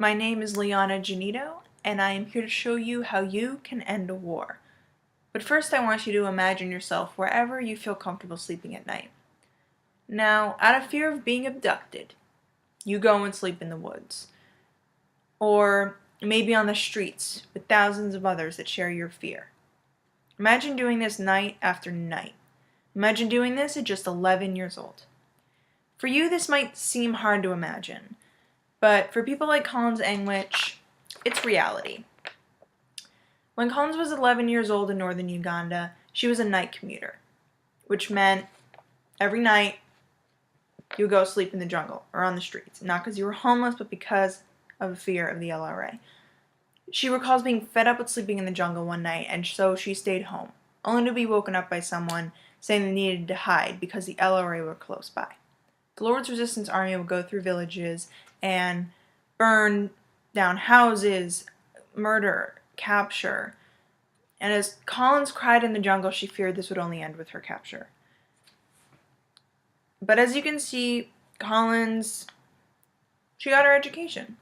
My name is Liana Janito, and I am here to show you how you can end a war. But first I want you to imagine yourself wherever you feel comfortable sleeping at night. Now, out of fear of being abducted, you go and sleep in the woods. Or maybe on the streets with thousands of others that share your fear. Imagine doing this night after night. Imagine doing this at just 11 years old. For you, this might seem hard to imagine, but for people like Collins Engwich, it's reality. When Collins was 11 years old in northern Uganda, she was a night commuter, which meant every night you would go sleep in the jungle or on the streets, not because you were homeless, but because of a fear of the LRA. She recalls being fed up with sleeping in the jungle one night, and so she stayed home, only to be woken up by someone saying they needed to hide because the LRA were close by. The Lord's Resistance Army would go through villages and burn down houses, murder, capture. And as Collins cried in the jungle, she feared this would only end with her capture. But as you can see, Collins, she got her education.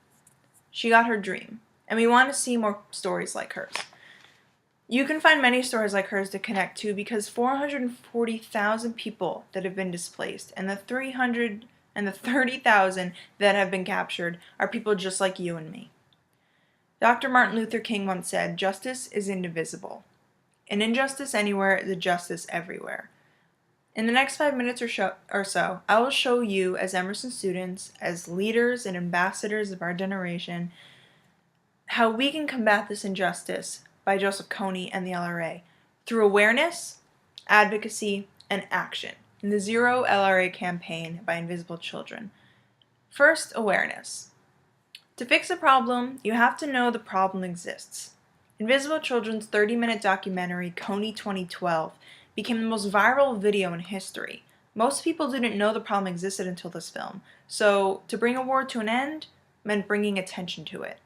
She got her dream. And we want to see more stories like hers. You can find many stories like hers to connect to because 440,000 people that have been displaced and the 330,000 that have been captured are people just like you and me. Dr. Martin Luther King once said, "Justice is indivisible. An injustice anywhere is a justice everywhere." In the next 5 minutes or so, I will show you as Emerson students, as leaders and ambassadors of our generation, how we can combat this injustice by Joseph Kony and the LRA through awareness, advocacy, and action in the Zero LRA campaign by Invisible Children. First, awareness. To fix a problem, you have to know the problem exists. Invisible Children's 30-minute documentary, Kony 2012, became the most viral video in history. Most people didn't know the problem existed until this film, so to bring a war to an end meant bringing attention to it.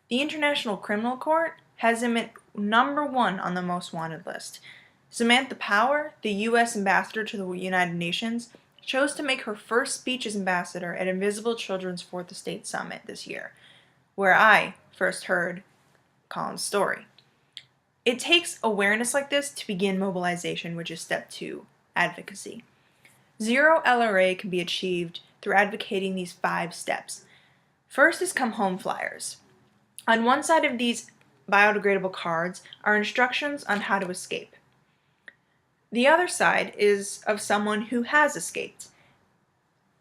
The International Criminal Court has him at #1 on the most wanted list. Samantha Power, the U.S. ambassador to the United Nations, chose to make her first speech as ambassador at Invisible Children's 4th Estate Summit this year, where I first heard Collins' story. It takes awareness like this to begin mobilization, which is step 2, advocacy. Zero LRA can be achieved through advocating these 5 steps. First is come home flyers. On one side of these biodegradable cards are instructions on how to escape. The other side is of someone who has escaped.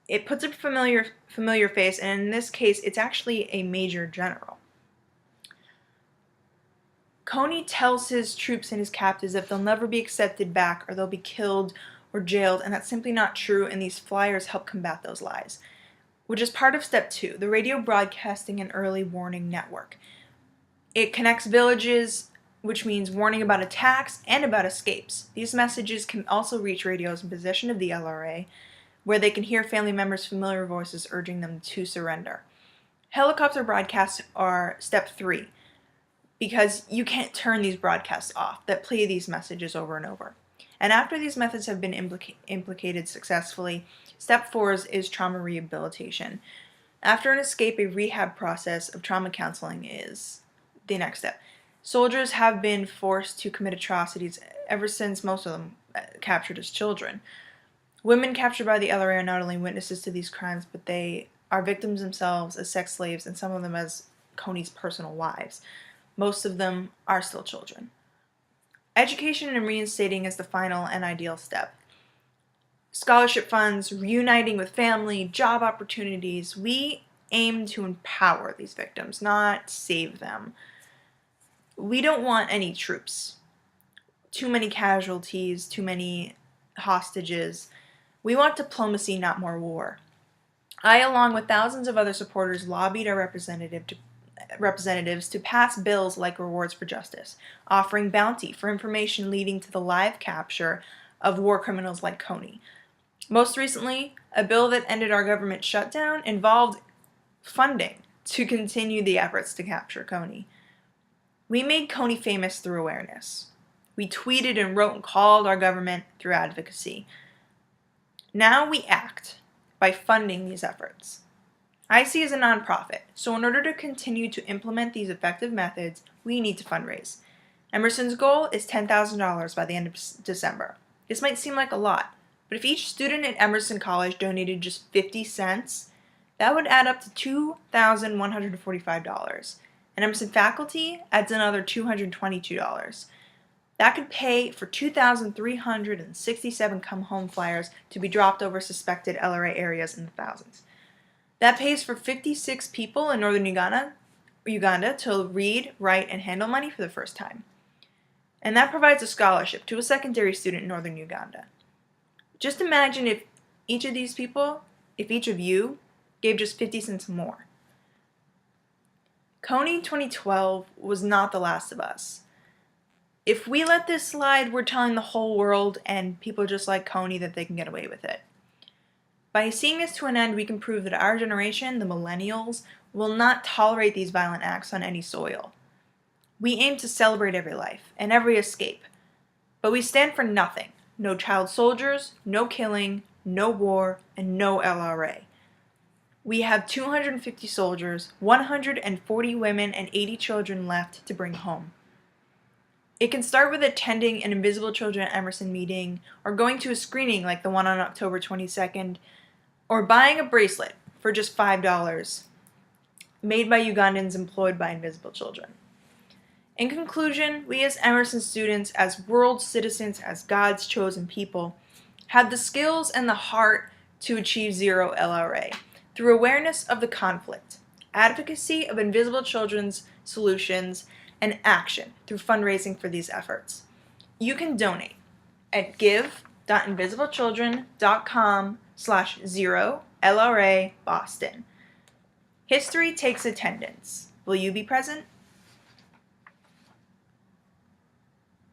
It puts a familiar face, and in this case, it's actually a major general. Kony tells his troops and his captives that they'll never be accepted back or they'll be killed or jailed, and that's simply not true, and these flyers help combat those lies, which is part of step 2, the radio broadcasting and early warning network. It connects villages, which means warning about attacks and about escapes. These messages can also reach radios in possession of the LRA, where they can hear family members' familiar voices urging them to surrender. Helicopter broadcasts are step 3, because you can't turn these broadcasts off that play these messages over and over. And after these methods have been implicated successfully, step 4 is trauma rehabilitation. After an escape, a rehab process of trauma counseling is the next step. Soldiers have been forced to commit atrocities ever since most of them captured as children. Women captured by the LRA are not only witnesses to these crimes, but they are victims themselves as sex slaves, and some of them as Kony's personal wives. Most of them are still children. Education and reinstating is the final and ideal step. Scholarship funds, reuniting with family, job opportunities. We aim to empower these victims, not save them. We don't want any troops, too many casualties, too many hostages. We want diplomacy, not more war. I, along with thousands of other supporters, lobbied our representatives to pass bills like Rewards for Justice, offering bounty for information leading to the live capture of war criminals like Kony. Most recently, a bill that ended our government shutdown involved funding to continue the efforts to capture Kony. We made Kony famous through awareness. We tweeted and wrote and called our government through advocacy. Now we act by funding these efforts. IC is a nonprofit, so in order to continue to implement these effective methods, we need to fundraise. Emerson's goal is $10,000 by the end of December. This might seem like a lot, but if each student at Emerson College donated just 50 cents, that would add up to $2,145. And Emerson faculty adds another $222. That could pay for 2,367 come-home flyers to be dropped over suspected LRA areas in the thousands. That pays for 56 people in northern Uganda to read, write, and handle money for the first time. And that provides a scholarship to a secondary student in northern Uganda. Just imagine if each of you, gave just 50 cents more. Kony 2012 was not the last of us. If we let this slide, we're telling the whole world and people just like Kony that they can get away with it. By seeing this to an end, we can prove that our generation, the millennials, will not tolerate these violent acts on any soil. We aim to celebrate every life and every escape, but we stand for nothing. No child soldiers, no killing, no war, and no LRA. We have 250 soldiers, 140 women, and 80 children left to bring home. It can start with attending an Invisible Children at Emerson meeting, or going to a screening like the one on October 22nd, or buying a bracelet for just $5 made by Ugandans employed by Invisible Children. In conclusion, we as Emerson students, as world citizens, as God's chosen people, have the skills and the heart to achieve zero LRA through awareness of the conflict, advocacy of Invisible Children's solutions, and action through fundraising for these efforts. You can donate at give.invisiblechildren.com/0LRA Boston. History takes attendance. Will you be present?